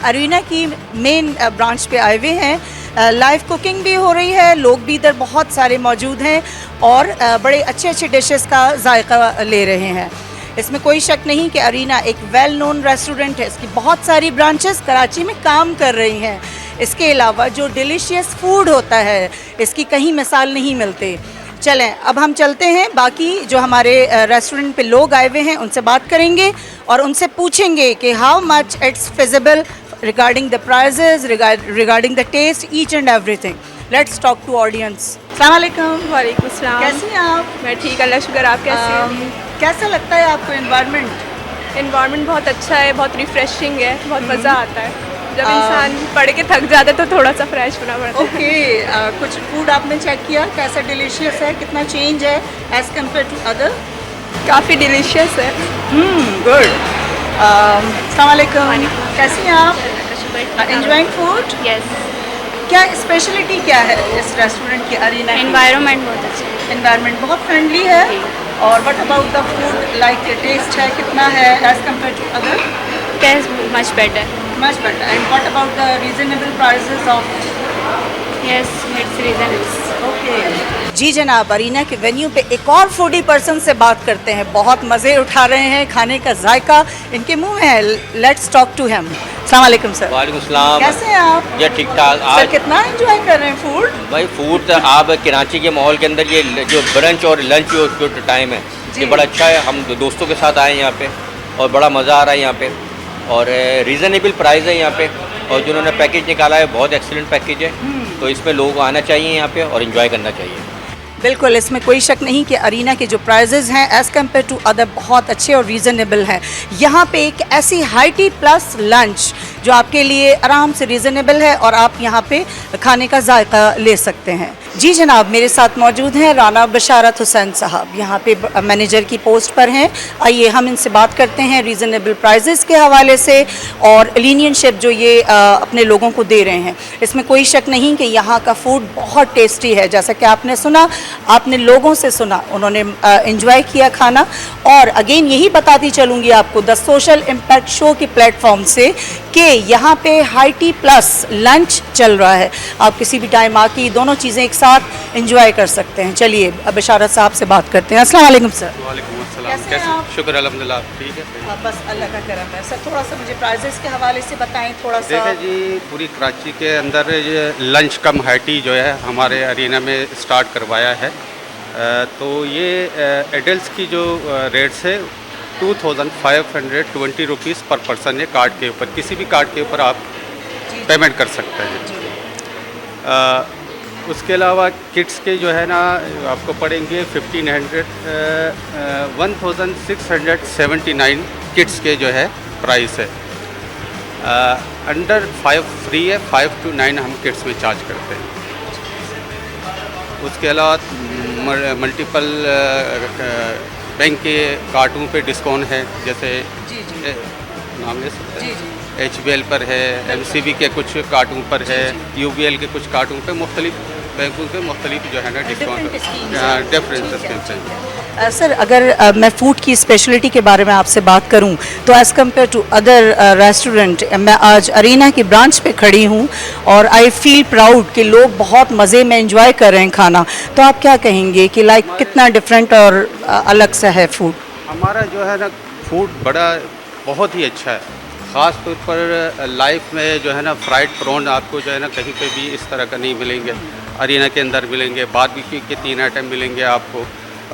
Arena की main branch पे आए हुए हैं। लाइव कुकिंग भी हो रही है, लोग भी इधर बहुत सारे मौजूद हैं और बड़े अच्छे अच्छे डिशेस का जायका ले रहे हैं। इसमें कोई शक नहीं कि अरीना एक वेल नोन रेस्टोरेंट है। इसकी बहुत सारी ब्रांचेस कराची में काम कर रही हैं। इसके अलावा जो डिलीशियस फूड होता है इसकी कहीं मिसाल नहीं मिलते। चलें अब हम चलते हैं, बाकी जो हमारे रेस्टोरेंट पे लोग आए हुए हैं उनसे बात करेंगे और उनसे पूछेंगे कि how much it's feasible regarding the prices, regarding the test, each and everything. Let's talk to audience. अस्सलाम वालेकुम। वालेकुम अस्सलाम। कैसी हैं आप? मैं ठीक, अल्लाह शुक्र। आप कैसे हैं? कैसा लगता है आपको एनवायरनमेंट? एनवायरनमेंट बहुत अच्छा है, बहुत रिफ्रेशिंग है, बहुत मज़ा आता है। जब इंसान पढ़ के थक जाता है तो थोड़ा सा फ्रेश होना पड़ता है। ओके, कुछ फूड आपने चेक किया कैसा डिलीशियस है, कितना चेंज है एज कम्पेयर टू अदर? काफ़ी डिलीशियस है। गुड। अस्सलाम वालेकुम। कैसी हैं आप? Enjoying food? यस। क्या स्पेशलिटी क्या है इस रेस्टोरेंट की, अरीना की? एनवायरनमेंट बहुत अच्छा है। एनवायरनमेंट बहुत फ्रेंडली है। और what about the food, like taste है कितना है as compare to other? Taste much better. Much better. And what about the reasonable prices of? Yes, it's reasonable. Okay जी जनाब, अरीना के वेन्यू पे एक और फूडी पर्सन से बात करते हैं। बहुत मज़े उठा रहे हैं, खाने का जायका इनके मुंह में है। Let's talk to him. अस्सलाम वालेकुम सर। वालेकुम सलाम। कैसे हैं आप? ये ठीक ठाक। सर आज कितना एंजॉय कर रहे हैं फूड? भाई फूड तो आप कराची के माहौल के अंदर ये जो ब्रंच और लंच जो टाइम है ये बड़ा अच्छा है। हम दोस्तों के साथ आए हैं यहाँ पे और बड़ा मज़ा आ रहा है यहाँ पे और रीज़नेबल प्राइस है यहाँ पे और जिन्होंने पैकेज निकाला है बहुत एक्सीलेंट पैकेज है। तो इसमें लोग आना चाहिए यहाँ पे और इन्जॉय करना चाहिए। बिल्कुल, इसमें कोई शक नहीं कि अरीना के जो प्राइजेज़ हैं एज़ कम्पेयर टू अदर बहुत अच्छे और रीज़नेबल हैं। यहाँ पे एक ऐसी हाई टी प्लस लंच जो आपके लिए आराम से रीज़नेबल है और आप यहाँ पे खाने का जायका ले सकते हैं। जी जनाब, मेरे साथ मौजूद हैं राना बशारत हुसैन साहब, यहाँ पे मैनेजर की पोस्ट पर हैं। आइए हम इनसे बात करते हैं रीज़नेबल प्राइजेज़ के हवाले से और लीनियनशिप जो ये अपने लोगों को दे रहे हैं। इसमें कोई शक नहीं कि यहाँ का फूड बहुत टेस्टी है। जैसा कि आपने सुना, आपने लोगों से सुना, उन्होंने एंजॉय किया खाना। और अगेन यही बताती चलूँगी आपको द सोशल इम्पैक्ट शो के प्लेटफॉर्म से कि यहाँ पे हाई टी प्लस लंच चल रहा है। आप किसी भी टाइम आके दोनों चीज़ें एक साथ एंजॉय कर सकते हैं। चलिए बशारत साहब से बात करते हैं। अस्सलाम वालेकुम सर। वालेकुम अस्सलाम। कैसे हैं आप? शुक्र अल्हम्दुलिल्लाह ठीक है। बस अल्लाह का करम है। सर थोड़ा सा मुझे प्राइजेस के हवाले से बताएं थोड़ा सा। देखिए जी, पूरी कराची के अंदर ये लंच कम हाई टी जो है हमारे अरीना में स्टार्ट करवाया है। तो ये एडल्ट्स की जो रेट्स है 2520 रुपीज़ पर पर्सन है। कार्ड के ऊपर, किसी भी कार्ड के ऊपर आप पेमेंट कर सकते हैं। उसके अलावा किड्स के जो है ना आपको पड़ेंगे 1679 किड्स के जो है प्राइस है। अंडर 5 फ्री है, 5 to 9 हम किड्स में चार्ज करते हैं। उसके अलावा मल्टीपल बैंक के कार्डों पे डिस्काउंट है, जैसे नाम ले सकते हैं, HBL पर है, MCB के कुछ कार्डों पर है, UBL के कुछ कार्डों पे मुख्तलिफ बैंकों के मुख्तलिफ जो है ना डिस्काउंट डिफरेंस स्कीम्स हैं। सर अगर मैं फ़ूड की स्पेशलिटी के बारे में आपसे बात करूं तो as compare to other restaurant, मैं आज अरीना की ब्रांच पे खड़ी हूं और आई फील प्राउड कि लोग बहुत मज़े में एंजॉय कर रहे हैं खाना। तो आप क्या कहेंगे कि लाइक कितना डिफरेंट और अलग सा है फूड? हमारा जो है ना फूड बड़ा बहुत ही अच्छा है। ख़ास तौर पर लाइफ में जो है ना फ्राइड प्रॉन आपको जो है ना कहीं पे भी इस तरह का नहीं मिलेंगे। अरीना के अंदर मिलेंगे, बारबेक्यू के 3 आइटम मिलेंगे आपको।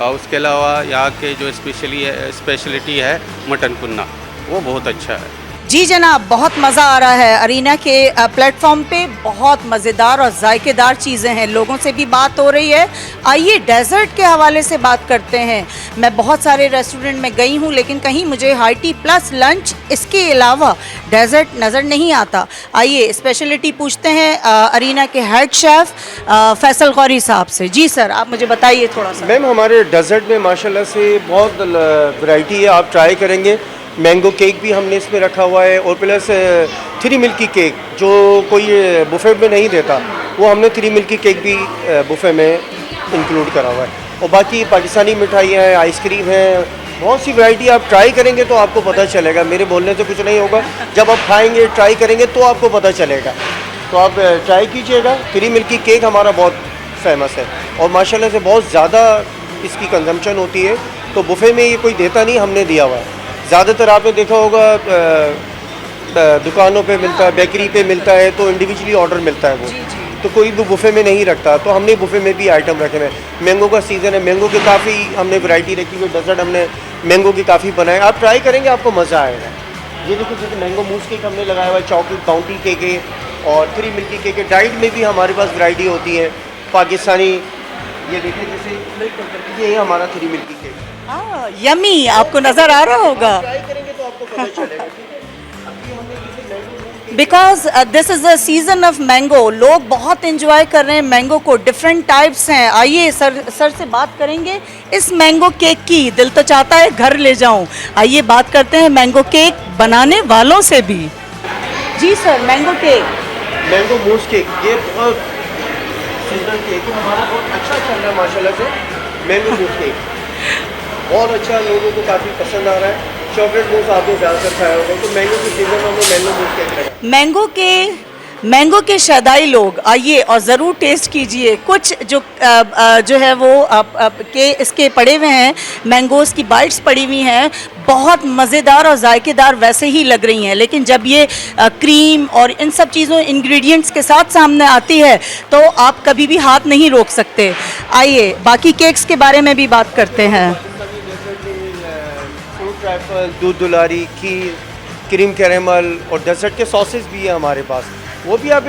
उसके अलावा यहाँ के जो स्पेशलिटी है मटन कुन्ना, वो बहुत अच्छा है। जी जनाब, बहुत मज़ा आ रहा है। अरीना के प्लेटफॉर्म पे बहुत मज़ेदार और जायकेदार चीज़ें हैं। लोगों से भी बात हो रही है। आइए डेज़र्ट के हवाले से बात करते हैं। मैं बहुत सारे रेस्टोरेंट में गई हूँ लेकिन कहीं मुझे हाई टी प्लस लंच इसके अलावा डेज़र्ट नज़र नहीं आता। आइए स्पेशलिटी पूछते हैं अरीना के हेड शेफ़ फैसल गौरी साहब से। जी सर, आप मुझे बताइए थोड़ा सा। मैम हमारे डेज़र्ट में माशाल्लाह से बहुत वैरायटी है, आप ट्राई करेंगे। मैंगो केक भी हमने इसमें रखा हुआ है और प्लस 3 मिल्की केक जो कोई बुफ़े में नहीं देता, वो हमने 3 मिल्की केक भी बुफ़े में इंक्लूड करा हुआ है। और बाकी पाकिस्तानी मिठाइयाँ हैं, आइसक्रीम है, बहुत सी वैरायटी आप ट्राई करेंगे तो आपको पता चलेगा, मेरे बोलने से कुछ नहीं होगा, जब आप खाएंगे ट्राई करेंगे तो आपको पता चलेगा। तो आप ट्राई कीजिएगा। 3 मिल्की केक हमारा बहुत फेमस है और माशाल्लाह से बहुत ज़्यादा इसकी कंजम्पशन होती है, तो बुफे में ये कोई देता नहीं, हमने दिया हुआ है। ज़्यादातर आपने देखा होगा दुकानों पे मिलता है, बेकरी पे मिलता है, तो इंडिविजुअली ऑर्डर मिलता है वो, तो कोई भी बुफे में नहीं रखता, तो हमने बुफे में भी आइटम रखे हैं। मैंगो का सीज़न है, मैंगो के काफ़ी हमने वैरायटी रखी हुई, डेजर्ट हमने मैंगो की काफ़ी बनाए, आप ट्राई करेंगे आपको मज़ा आएगा। ये देखो जैसे मैंगो मूस केक हमने लगाया हुआ है, चॉकलेट बाउंटी केक है और 3 मिल्की केक है। डाइट में भी हमारे पास वैरायटी होती है पाकिस्तानी, ये देखिए जैसे ये हमारा 3 मिल्की केक। यमी, आपको नज़र आ रहा होगा। ट्राई करेंगे तो आपको पता चलेगा, ठीक है। अभी हमने जैसे mango because this is a season off mango, लोग बहुत इंजॉय कर रहे हैं मैंगो को, डिफरेंट टाइप्स हैं। आइए सर से बात करेंगे इस मैंगो केक की। दिल तो चाहता है घर ले जाऊं। आइए बात करते हैं मैंगो केक बनाने वालों से भी। जी sir, mango cake, mango mousse cake, ये बहुत सीजनल केक है हमारा, बहुत अच्छा चल रहा है माशाल्लाह से। मैंगो मूस केक बहुत अच्छा, लोगों को काफ़ी पसंद आ रहा है। चॉकलेट मूस आपने ज़्यादातर खाया होगा, तो मैंगो के सीजन में हमने मैंगो मूस केक लगा। मैंगो के शदाई लोग आइए और ज़रूर टेस्ट कीजिए। कुछ जो है वो के इसके पड़े हुए हैं, मैंगोज़ की बाइट्स पड़ी हुई हैं, बहुत मज़ेदार और जायकेदार वैसे ही लग रही हैं, लेकिन जब ये क्रीम और इन सब चीज़ों इंग्रेडिएंट्स के साथ सामने आती है तो आप कभी भी हाथ नहीं रोक सकते। आइए बाकी केक्स के बारे में भी बात करते हैं। फ्रूट ट्राइफल, दूध दुलारी, खीर, क्रीम कैरेमल और डेजर्ट के सॉसेस भी है हमारे पास, वो भी आप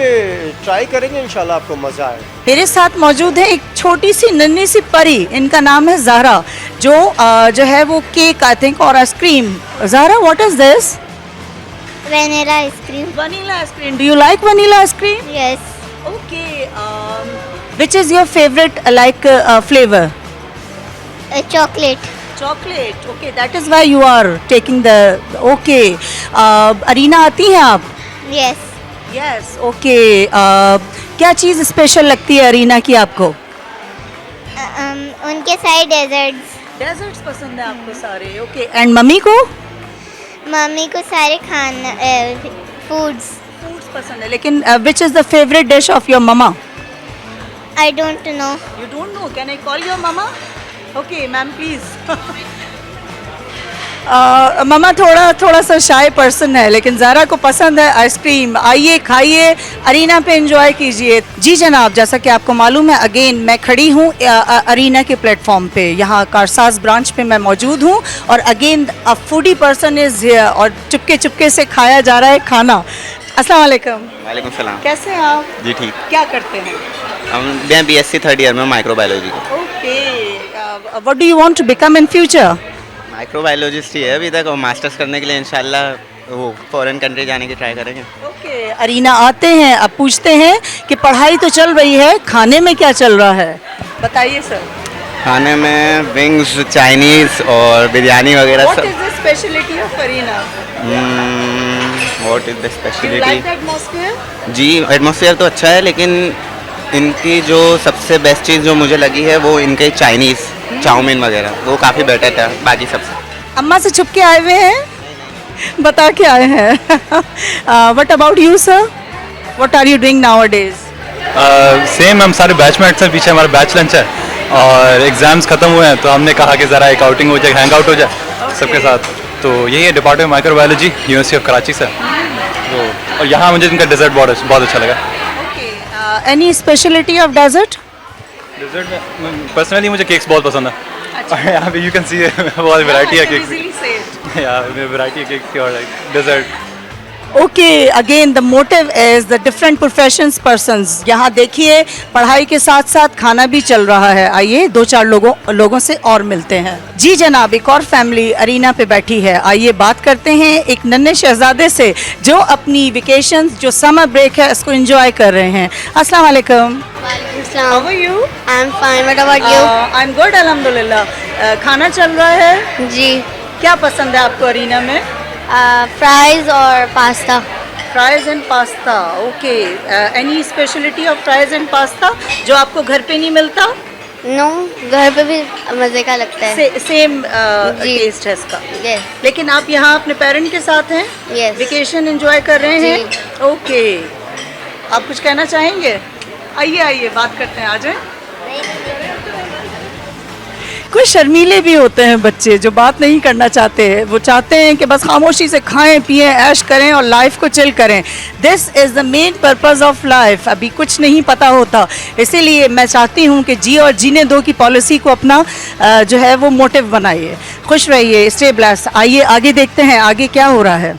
ट्राई करेंगे इंशाल्लाह आपको मज़ा आए। मेरे साथ मौजूद है एक छोटी सी नन्ही सी परी, इनका नाम है ज़हरा, जो है वो केक आई थिंक और ice cream. Zahra, what is this? Vanilla ice cream. Vanilla ice cream. Do you like vanilla ice cream? Yes. Okay, which is your favourite like flavour? Chocolate. Chocolate. Okay, that is why you are taking the okay. Arena आती हैं आप? Yes. Yes, okay. क्या चीज़ special लगती है arena की आपको? उनके सारे डेजर्ट्स। डेजर्ट्स पसंद है आपको सारे, ओके। एंड मम्मी को? मम्मी को सारे खाना फूड्स। फूड्स पसंद है, लेकिन which is the favourite dish of your mama? I don't know. You don't know? Can I call your mama? Okay, ma'am, please. Mama थोड़ा सा शाय पर्सन है, लेकिन ज़ारा को पसंद है आइसक्रीम। आइए खाइए, अरीना पे एंजॉय कीजिए। जी जनाब, जैसा कि आपको मालूम है, अगेन मैं खड़ी हूँ अरीना के प्लेटफॉर्म पे, यहाँ कारसाज ब्रांच पे मैं मौजूद हूँ और again a foodie person is here और चुपके से खाया जा रहा है खाना। अस्सलाम वालेकुम। वालेकुम सलाम। कैसे हैं आप? जी ठीक। क्या करते हैं? मैं बीएससी 3rd ईयर में माइक्रोबायोलॉजी का। Okay, what do you want to become in future? Microbiologist ही है अभी तक, और मास्टर्स करने के लिए इंशाल्लाह वो फॉरेन कंट्री जाने की ट्राई करेंगे। ओके, अरीना आते हैं, अब पूछते हैं कि पढ़ाई तो चल रही है, खाने में क्या चल रहा है, बताइए सर। खाने में विंग्स, चाइनीज़ और बिरयानी वगैरह व्हाट सब। Is the speciality of Arena? What is the do you speciality? Like the atmosphere? जी, एटमॉस्फेयर तो अच्छा है, लेकिन इनकी जो सबसे बेस्ट चीज़ जो मुझे लगी है वो इनके चाइनीज़ चाउमीन वगैरह, वो काफ़ी बेटर था बाकी सबसे। अम्मा से छुप के आए हुए हैं, बता के आए हैं। What about you sir, what are you doing nowadays? Same, हम सारे बैचमेट्स हैं, पीछे हमारा बैच लंच है और एग्ज़ाम्स ख़त्म हुए हैं, तो हमने कहा कि ज़रा एक आउटिंग हो जाए, हैंग आउट हो जाए सबके साथ। तो यही है department microbiology, university of Karachi से। तो और यहाँ मुझे इनका डेजर्ट बहुत अच्छा लगा। Okay, any speciality of dessert? Dessert में पर्सनली मुझे केक्स बहुत पसंद है। और यहाँ पे यू कैन सी बहुत वैरायटी है केक्स की, यहाँ वैरायटी है केक्स की और dessert. Okay, again the motive is the different professions persons. यहाँ देखिए, पढ़ाई के साथ साथ खाना भी चल रहा है। आइए 2-4 लोगों से और मिलते हैं। जी जनाब, एक और फैमिली अरीना पे बैठी है, आइए बात करते हैं एक नन्हे शहजादे से जो अपनी वेकेशंस, जो समर ब्रेक है, इसको एंजॉय कर रहे हैं। अस्सलाम वालेकुम। How are you? I'm fine. What about you? I'm good, अल्हम्दुलिल्लाह। खाना चल रहा है जी। क्या पसंद है आपको अरीना में? फ्राइज और pasta. Fries and pasta, okay. Any speciality of fries and pasta जो आपको घर पे नहीं मिलता? नो, घर पे भी मज़े का लगता है। सेम जी। टेस्ट है इसका। यस, लेकिन आप यहाँ अपने पेरेंट के साथ हैं, यस। वेकेशन एंजॉय कर रहे जी। हैं। ओके, आप कुछ कहना चाहेंगे? आइए आइए बात करते हैं, आ जाए। कुछ शर्मीले भी होते हैं बच्चे जो बात नहीं करना चाहते हैं, वो चाहते हैं कि बस खामोशी से खाएं पिएं ऐश करें और लाइफ को चिल करें। This is the main purpose of life. अभी कुछ नहीं पता होता, इसीलिए मैं चाहती हूँ कि जी और जीने दो की पॉलिसी को अपना जो है वो मोटिव बनाइए। खुश रहिए, स्टे ब्लेस्ड। आइए आगे देखते हैं आगे क्या हो रहा है।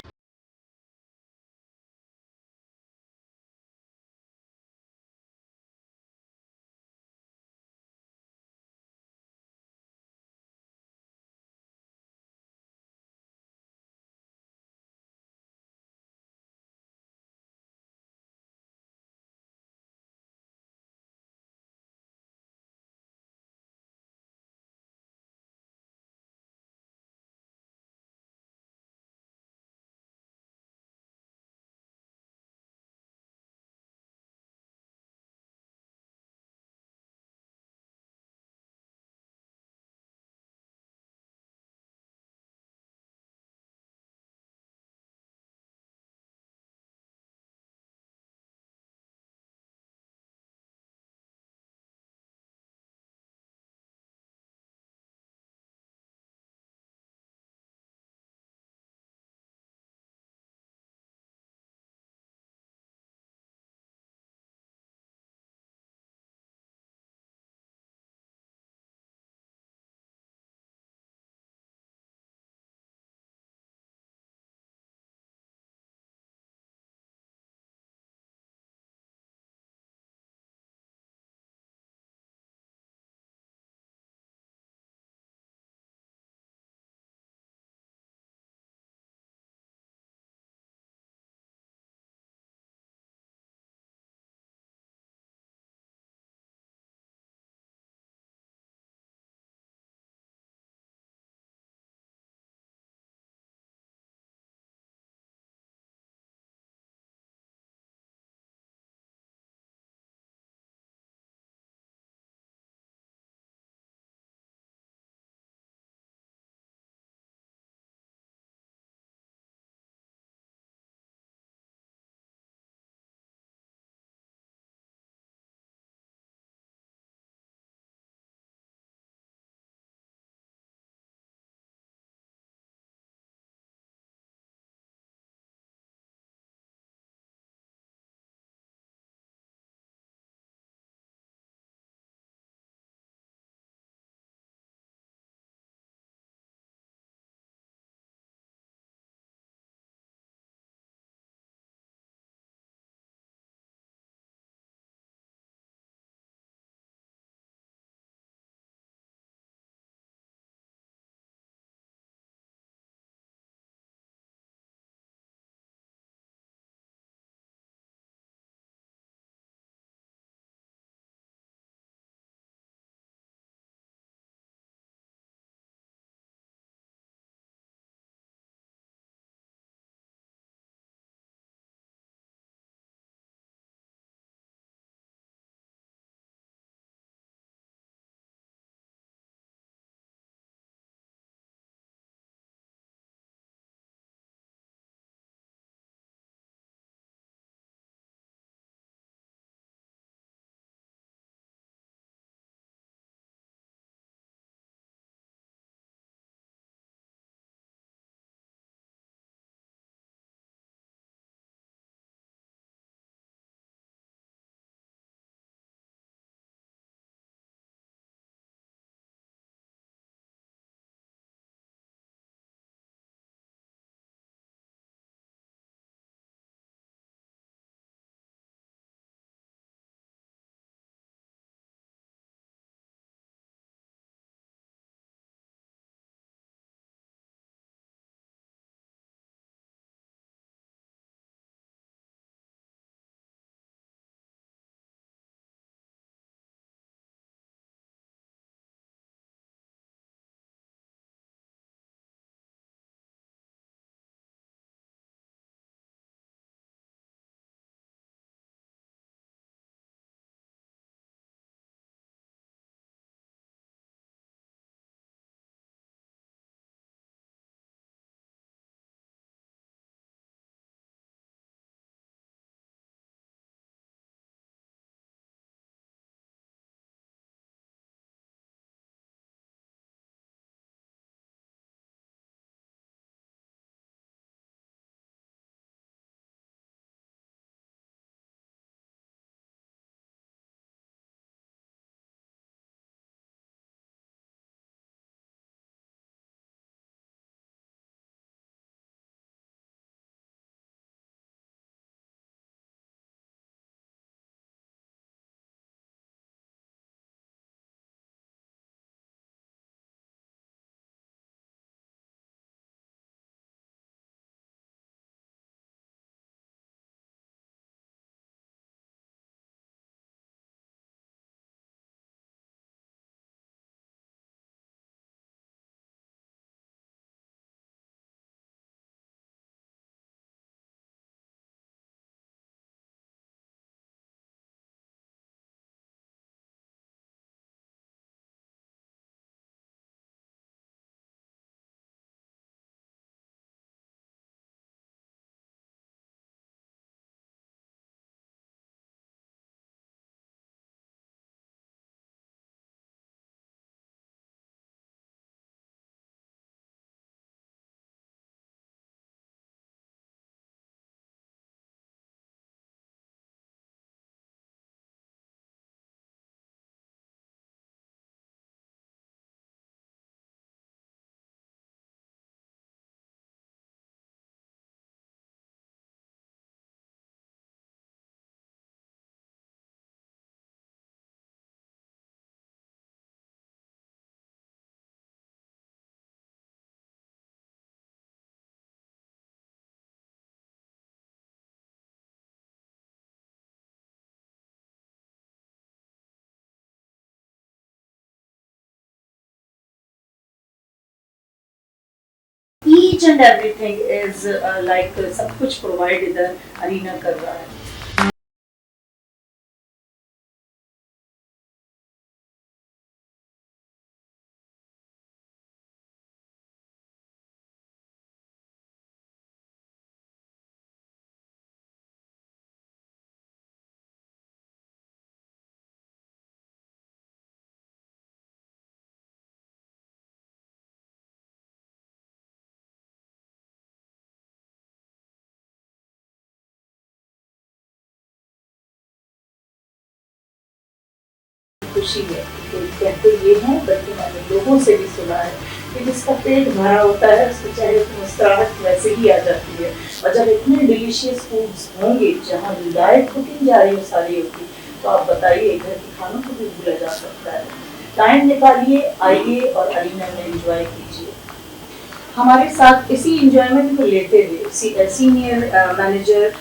Each and everything is like सब कुछ प्रोवाइड इधर अरीना कर रहा है। खुशी है तो कहते ये हैं, बल्कि मैंने लोगों से भी सुना है कि जिसका पेट भरा होता है उसके चेहरे पर मुस्कुराहट वैसे ही आ जाती है। और जब इतने डिलीशियस फूड्स होंगे जहाँ डाइट कुकिंग जा रही है सारी होगी, तो आप बताइए घर के खानों को भी भूला जा सकता है। टाइम निकालिए, आइए और अरीना में एंजॉय कीजिए। हमारे साथ इसी एंजॉयमेंट को लेते हुए सीनियर मैनेजर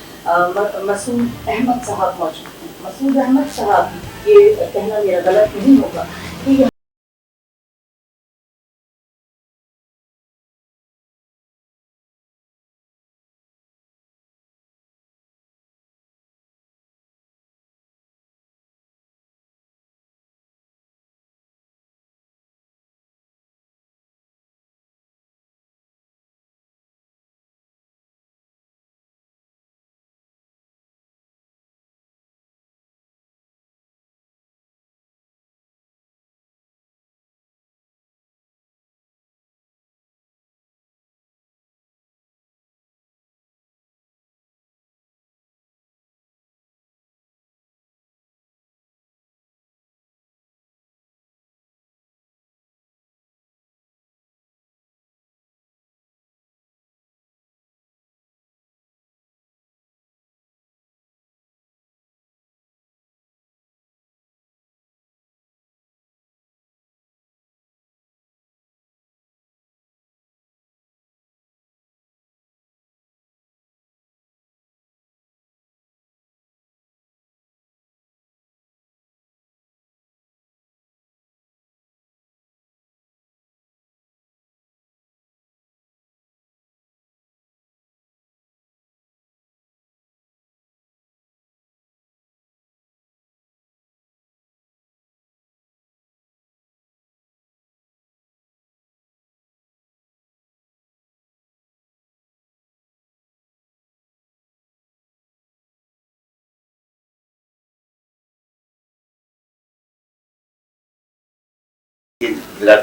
मसूद अहमद साहब मौजूद हैं। मसूद अहमद साहब, ये कहना मेरा गलत नहीं होगा कि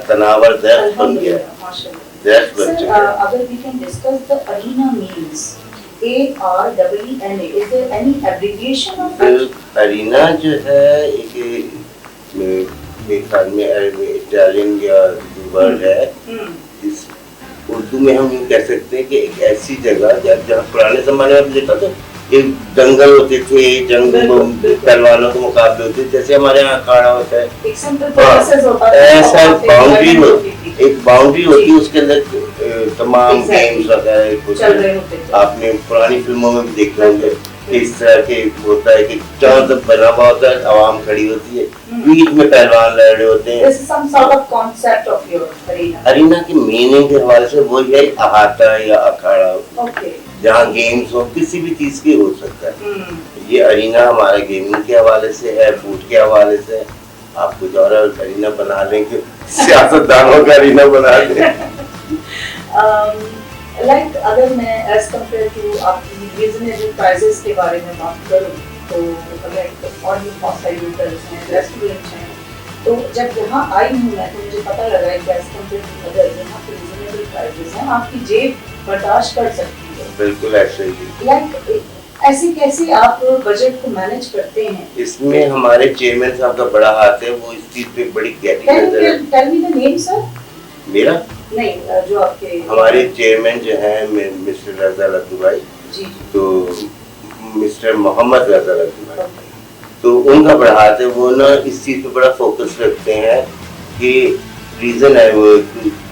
तनावर दर्द बन गया, दर्द बन Sir, चुका है। अगर we can discuss the arena means, AREENA, is there any abbreviation of it? Arena जो है एक मेरे ख्याल में इटालियन या वर्ड है, इस उर्दू में हम यूँ कह सकते हैं कि एक ऐसी जगह जहाँ पुराने जमाने में देखा तो एक दंगल होते थे, जंग पहलवानों के मुकाबले होते थे, जैसे हमारे यहाँ अखाड़ा होता है, ऐसा बाउंड्री होती, एक बाउंड्री होती है, उसके अंदर तमाम गेम्स वगैरह आपने पुरानी फिल्मों में भी देखे होंगे। इस तरह के होता है कि चारों तरफ बना हुआ होता है, आवाम खड़ी होती है, बीच में पहलवान लड़ रहे होते हैं। अरीना की मीनिंग के हवाले से वो है अहाता या अखाड़ा, जहाँ गेम्स हो, किसी भी चीज की हो सकता है। ये अरीना हमारे गेमिंग के हवाले से है, फूड के हवाले से। आप कुछ और अरीना बना लेंगे, सियासतदानों का अरीना बना लें। लाइक अगर मैं एज कम्पेयर टू आपकी रीजनेबल प्राइसेस के बारे में बात करूँ तो लाइक और भी बहुत सारी होटल्स हैं, रेस्टोरेंट्स हैं, तो जब यहाँ आई हूँ मैं तो मुझे पता लगा है कि एज कम्पेयर टू अदर यहाँ पे रीजनेबल प्राइसेस हैं, आपकी जेब बर्दाश्त कर सकती है। बिल्कुल ऐसे ही। लाइक ऐसे कैसे आप बजट को मैनेज करते हैं? इसमें हमारे चेयरमैन साहब का बड़ा हाथ है, वो इस चीज पे बड़ी गहरी नजर है। Tell me the name sir. मेरा नहीं, जो आपके हमारे चेयरमैन जो है मिस्टर रजा लद्दू भाई, जी तो मिस्टर मोहम्मद रजा लद्दू भाई, तो उनका बड़ा हाथ है। वो ना इस चीज पे बड़ा फोकस रखते हैं कि रीजन है वो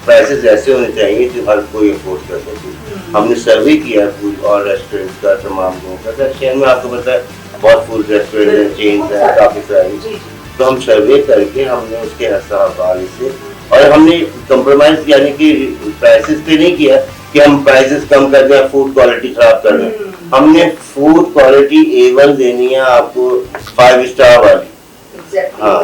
प्राइसेस ऐसे होने चाहिए कि हर कोई अफोर्ड कर सके। हमने सर्वे किया फूड और रेस्टोरेंट का, तमाम लोगों का। शहर में आपको पता है बहुत फूड रेस्टोरेंट है, चेन्स है काफी सारी, तो हम सर्वे करके हमने उसके हवाले से, और हमने कंप्रोमाइज यानी कि प्राइसेस पे नहीं किया, कि हम प्राइसेस कम कर दें, फूड क्वालिटी खराब कर दें। हमने फूड क्वालिटी A1 देनी है आपको, 5 स्टार वाली। हाँ,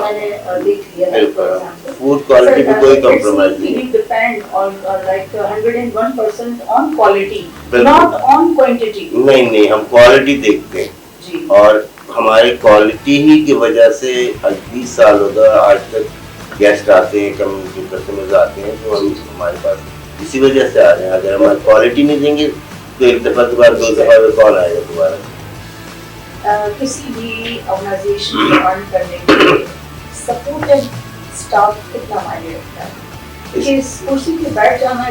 फूड क्वालिटी पे कोई कॉम्प्रोमाइज नहीं। Depend on like 101% on quality, बिल्कुल। Not on quantity. नहीं, हम क्वालिटी देखते हैं और हमारे क्वालिटी ही की वजह से 20 साल हो गया आज तक गेस्ट आते हैं, कम्युनिटी कस्टमर्स आते हैं, तो हम हमारे पास इसी वजह से आ रहे हैं। अगर हमारी क्वालिटी नहीं देंगे तो एक दफ़ा दोबारा, 2 दफ़ा में कौन आएगा दोबारा। किसी भी ऑर्गेनाइजेशन को रन करने के लिए सपोर्टेड स्टाफ कितना मायने रखता है? कि इस कुर्सी पे बैठ जाना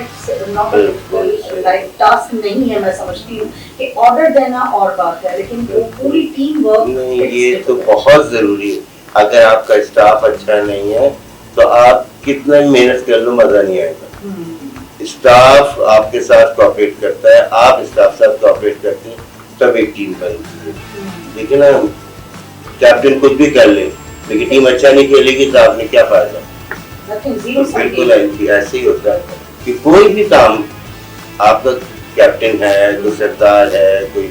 नॉट लाइक टास्क नहीं है। मैं समझती हूँ कि ऑर्डर देना और बात है, लेकिन वो पूरी टीम वर्क नहीं, ये तो बहुत ज़रूरी है। अगर आपका स्टाफ अच्छा नहीं है तो आप कितना भी मेहनत कर लो, मज़ा नहीं आएगा। स्टाफ आपके साथ कोऑपरेट करता है, आप स्टाफ साथ कोऑपरेट करते हैं, तब एक टीम बनती है। लेकिन ना कैप्टन कुछ भी कर ले, लेकिन टीम अच्छा नहीं खेलेगी तो आपने क्या फायदा। बिल्कुल ऐसे ही होता है कि कोई भी काम, आपका कैप्टन है, कोई सरदार है, कोई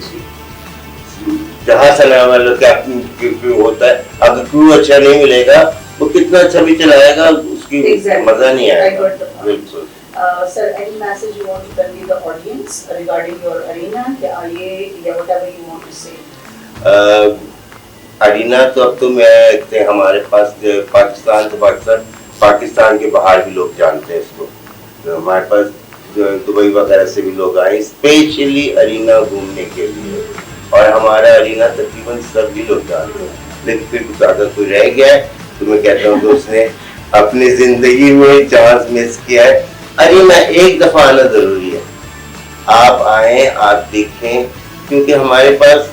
जहाँ चलाने वाला कैप्टन क्रू होता है, अगर क्रू अच्छा नहीं मिलेगा वो कितना अच्छा भी चलाएगा, उसकी मजा नहीं आएगा। बिल्कुल। Sir, any message you want to convey the audience regarding your arena? Whatever you want to say. Arena तो अब तो मैं हमारे पास पाकिस्तान के बाहर भी लोग जानते हैं इसको। तो हमारे पास दुबई वगैरह से भी लोग आए स्पेशली अरीना घूमने के लिए, और हमारा अरीना तकरीबन सभी लोग जानते हैं। लेकिन फिर अगर कोई रह गया है तो मैं कहता हूँ कि उसने अपनी जिंदगी में चांस मिस किया है। अरीना एक दफा आना जरूरी है। आप आए, आप देखें, क्योंकि हमारे पास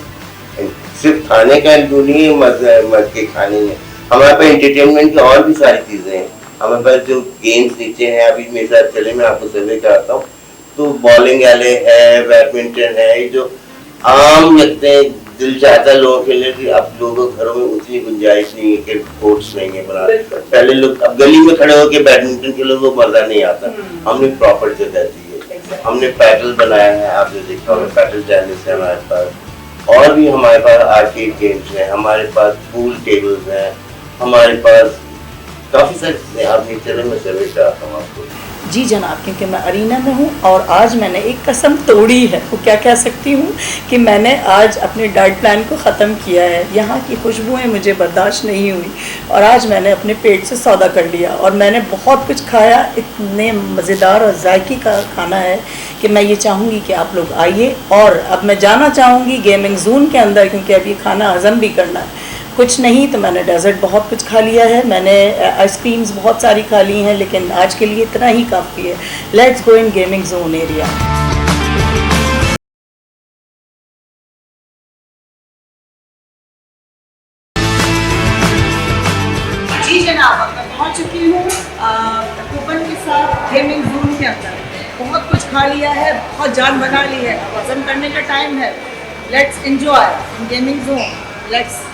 सिर्फ खाने का नहीं है, मज के खाने में हमारे पास एंटरटेनमेंट की और भी सारी चीजें हैं। हमारे पास जो गेम्स नीचे हैं, अभी मेरे साथ चले, मैं आपको सर्वे कराता हूँ, तो बॉलिंग वाले है, बैडमिंटन है, जो आम लगते हैं, दिल चाहता है लोगों के लिए कि अब लोगों के घरों में उतनी गुंजाइश नहीं है कि कोर्ट्स नहीं है बना। पहले लोग अब गली में खड़े होकर बैडमिंटन खेलो वो मजा नहीं आता। हमने प्रॉपर जगह दी है, हमने पैडल बनाया है, आपने देखा होगा पैडल टेनिस है हमारे पास, और भी हमारे पास आर्केड गेम्स हैं, हमारे पास पूल टेबल्स हैं, हमारे पास काफ़ी सारी चीज़ें। आप नीचे मैं सर्वे कराता हूँ आपको। जी जनाब, क्योंकि मैं अरीना में हूँ और आज मैंने एक कसम तोड़ी है। वो क्या कह सकती हूँ कि मैंने आज अपने डाइट प्लान को ख़त्म किया है। यहाँ की खुशबुएँ मुझे बर्दाश्त नहीं हुई और आज मैंने अपने पेट से सौदा कर लिया और मैंने बहुत कुछ खाया। इतने मज़ेदार और जायके का खाना है कि मैं ये चाहूँगी कि आप लोग आइए। और अब मैं जाना चाहूँगी गेमिंग जोन के अंदर, क्योंकि अब ये खाना हज़म भी करना है। कुछ नहीं तो मैंने डेजर्ट बहुत कुछ खा लिया है, मैंने आइसक्रीम्स बहुत सारी खा ली हैं, लेकिन आज के लिए इतना ही काफ़ी है। Let's go in gaming zone area. जी जनाब, अब मैं पहुंच चुकी हूँ कूपन के साथ गेमिंग जोन के अंदर। बहुत कुछ खा लिया है, बहुत जान बना ली है, वजन करने का टाइम है। Let's enjoy in gaming zone. Let's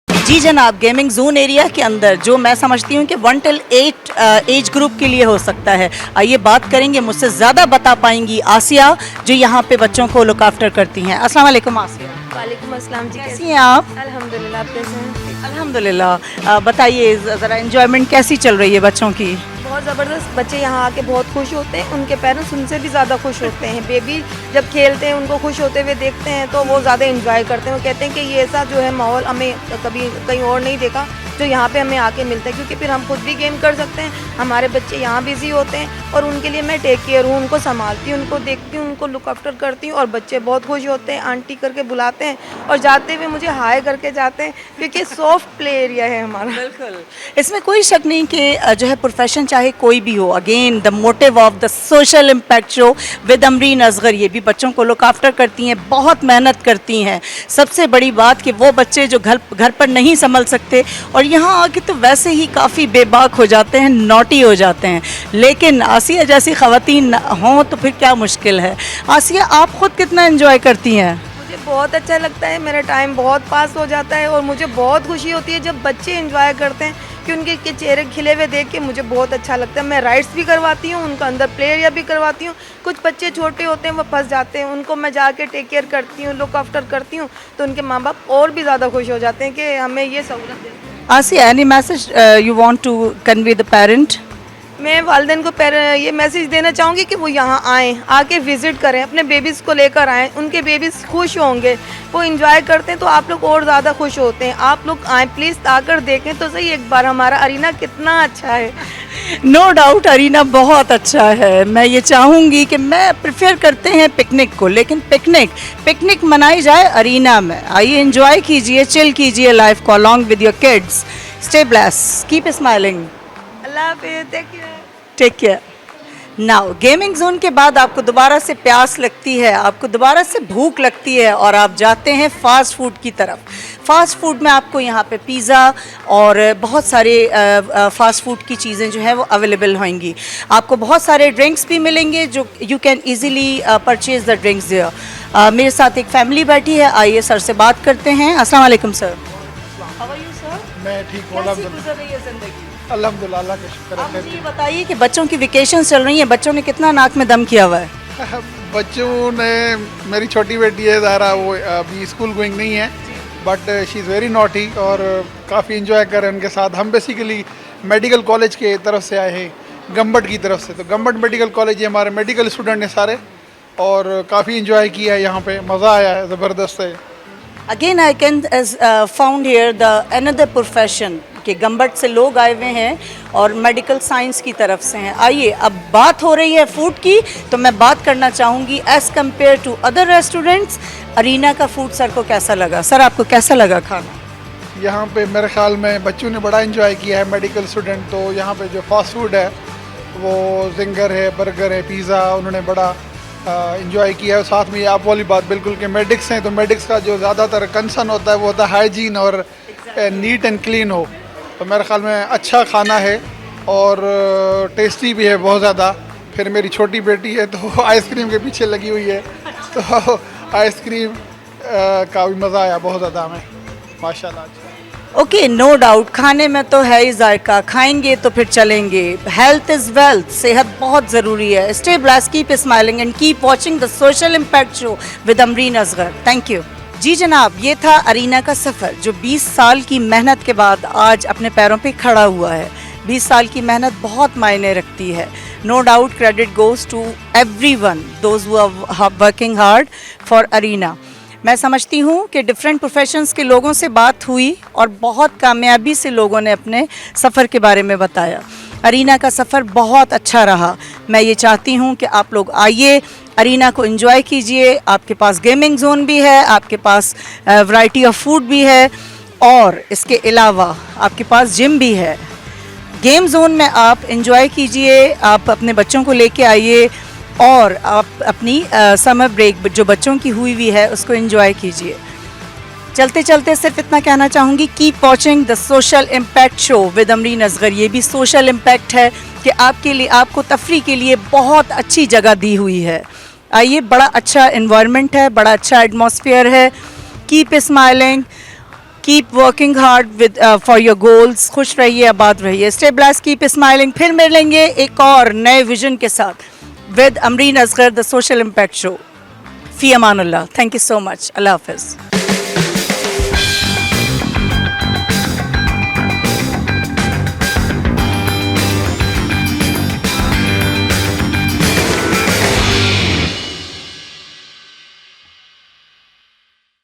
जी जनाब, गेमिंग जोन एरिया के अंदर जो मैं समझती हूँ कि 1 till 8 एज ग्रुप के लिए हो सकता है। आइए बात करेंगे, मुझसे ज़्यादा बता पाएंगी आसिया जो यहाँ पे बच्चों को लुक आफ्टर करती हैं। अस्सलाम वालेकुम आसिया। वालेकुम अस्सलाम जी, कैसी हैं आप? अल्हम्दुलिल्लाह, आप कैसे हैं? अल्हम्दुलिल्लाह। बताइए ज़रा एंजॉयमेंट कैसी चल रही है बच्चों की? बहुत ज़बरदस्त। बच्चे यहाँ आके बहुत खुश होते हैं, उनके पेरेंट्स उनसे भी ज़्यादा खुश होते हैं। बेबी जब खेलते हैं, उनको खुश होते हुए देखते हैं तो वो ज़्यादा एंजॉय करते हैं। वो कहते हैं कि ये ऐसा जो है माहौल हमें कभी कहीं और नहीं देखा जो यहाँ पे हमें आके मिलता है, क्योंकि फिर हम खुद भी गेम कर सकते हैं। हमारे बच्चे यहाँ बिजी होते हैं और उनके लिए मैं टेक केयर हूँ, उनको संभालती हूँ, उनको देखती हूँ, उनको लुक आफ्टर करती हूँ और बच्चे बहुत खुश होते हैं। आंटी करके बुलाते हैं और जाते हुए मुझे हाय करके जाते हैं, क्योंकि सॉफ्ट प्ले एरिया है हमारा। बिल्कुल, इसमें कोई शक नहीं कि जो है प्रोफेशन चाहे कोई भी हो, again the motive of the social impact show with Amreen Asghar, ये भी बच्चों को लुक आफ्टर करती हैं, बहुत मेहनत करती हैं। सबसे बड़ी बात कि वो बच्चे जो घर पर नहीं संभल सकते, और यहाँ आके तो वैसे ही काफ़ी बेबाक हो जाते हैं, नॉटी हो जाते हैं, लेकिन आसिया जैसी ख़वातीन हों तो फिर क्या मुश्किल है। आसिया, आप ख़ुद कितना एंजॉय करती हैं? मुझे बहुत अच्छा लगता है, मेरा टाइम बहुत पास हो जाता है और मुझे बहुत खुशी होती है जब बच्चे एंजॉय करते हैं कि उनके के चेहरे खिले हुए देख के मुझे बहुत अच्छा लगता है। मैं राइड्स भी करवाती हूँ, उनका अंदर प्ले एरिया भी करवाती हूँ। कुछ बच्चे छोटे होते हैं, वो फंस जाते हैं, उनको मैं जाके टेक केयर करती हूँ, लुक आफ्टर करती हूँ, तो उनके माँ बाप और भी ज़्यादा खुश हो जाते हैं कि हमें ये सहूलत देते हैं। Asiya, any message you want to convey the parent? मैं वालिदैन को ये मैसेज देना चाहूँगी कि वो यहाँ आएँ, आके विज़िट करें, अपने बेबीज़ को लेकर आएँ, उनके बेबीज़ खुश होंगे, वो इंजॉय करते हैं तो आप लोग और ज़्यादा खुश होते हैं। आप लोग आएँ प्लीज़, आकर देखें तो सही एक बार हमारा अरीना कितना अच्छा है। नो डाउट अरीना बहुत अच्छा है। मैं ये चाहूँगी कि मैं प्रेफर करते हैं पिकनिक को, लेकिन पिकनिक मनाई जाए अरीना में। आइए एंजॉय कीजिए, चिल कीजिए लाइफ को along with your kids. Stay blessed, keep smiling. अल्लाह हाफ़िज़, take care. Now gaming zone के बाद आपको दोबारा से प्यास लगती है, आपको दोबारा से भूख लगती है और आप जाते हैं फास्ट फूड की तरफ। फास्ट फूड में आपको यहाँ पे पिज़्ज़ा और बहुत सारे फास्ट फूड की चीज़ें जो है वो अवेलेबल होंगी। आपको बहुत सारे ड्रिंक्स भी मिलेंगे जो you can easily purchase the drinks there. मेरे साथ एक फैमिली बैठी है, आइए सर से बात करते हैं। अस्सलाम वालेकुम sir. How are you sir? मैं ठीक हूँ, अल्हम्दुलिल्लाह, अल्लाह का शुक्र आप मुझे ये बताइए कि बच्चों की वेकेशन चल रही हैं, बच्चों ने कितना नाक में दम किया हुआ है? बच्चों ने, मेरी छोटी बेटी है ज़ाहरा, वो अभी स्कूल गोइंग नहीं है, but she is very naughty और काफ़ी इंजॉय कर रहे हैं उनके साथ। हम बेसिकली मेडिकल कॉलेज के तरफ से आए हैं, गम्बट की तरफ से। तो गम्बट मेडिकल कॉलेज, ये हमारे मेडिकल स्टूडेंट हैं सारे, और काफ़ी इंजॉय किया है यहाँ पे, मज़ा आया है, ज़बरदस्त है। Again I can found here the another profession कि गम्बट से लोग आए हुए हैं और मेडिकल साइंस की तरफ से हैं। आइए, अब बात हो रही है फूड की, तो मैं बात करना चाहूँगी as compare to other restaurants, Arena का फूड सर को कैसा लगा? सर, आपको कैसा लगा खाना? यहाँ पे मेरे ख्याल में बच्चों ने बड़ा इंजॉय किया है, मेडिकल स्टूडेंट। तो यहाँ पे जो फास्ट फूड है वो जिंगर है, बर्गर है, पिज़्ज़ा, उन्होंने बड़ा इंजॉय किया है। साथ में ये आप वाली बात बिल्कुल कि मेडिक्स हैं, तो मेडिक्स का जो ज़्यादातर कंसर्न होता है वो होता है हाइजीन और नीट एंड क्लीन हो। तो मेरे ख्याल में अच्छा खाना है और टेस्टी भी है बहुत ज़्यादा। फिर मेरी छोटी बेटी है तो आइसक्रीम के पीछे लगी हुई है, तो आइसक्रीम का भी मज़ा आया बहुत ज़्यादा हमें, माशाल्लाह। ओके, नो डाउट खाने में तो है ही जायका, खाएंगे तो फिर चलेंगे। हेल्थ इज़ वेल्थ, सेहत बहुत ज़रूरी है। Stay blessed, keep smiling and keep watching the social impact show with Amreen Asghar. Thank you जी जनाब। ये था अरीना का सफ़र जो 20 साल की मेहनत के बाद आज अपने पैरों पे खड़ा हुआ है। 20 साल की मेहनत बहुत मायने रखती है। No doubt credit goes to everyone those who are working hard for Arena. मैं समझती हूँ कि डिफरेंट प्रोफेशंस के लोगों से बात हुई और बहुत कामयाबी से लोगों ने अपने सफ़र के बारे में बताया। अरीना का सफ़र बहुत अच्छा रहा। मैं ये चाहती हूँ कि आप लोग आइए, अरीना को एंजॉय कीजिए। आपके पास गेमिंग जोन भी है, आपके पास वैरायटी ऑफ फूड भी है और इसके अलावा आपके पास जिम भी है। गेम जोन में आप एंजॉय कीजिए, आप अपने बच्चों को लेके आइए और आप अपनी समर ब्रेक जो बच्चों की हुई है उसको एंजॉय कीजिए। चलते चलते सिर्फ इतना कहना चाहूँगी, keep watching the social impact show with Amreen Asghar. ये भी सोशल इम्पैक्ट है कि आपके लिए, आपको तफरी के लिए बहुत अच्छी जगह दी हुई है। आइए, बड़ा अच्छा इन्वायरमेंट है, बड़ा अच्छा एटमॉस्फेयर है। Keep smiling, keep working hard with for your goals. खुश रहिए, आबाद रहिए। Stay blessed, keep smiling. फिर मिलेंगे एक और नए विजन के साथ with Amreen Asghar, the social impact show. फी अमानुल्लाह। Thank you so much. अल्लाह हाफ़िज़।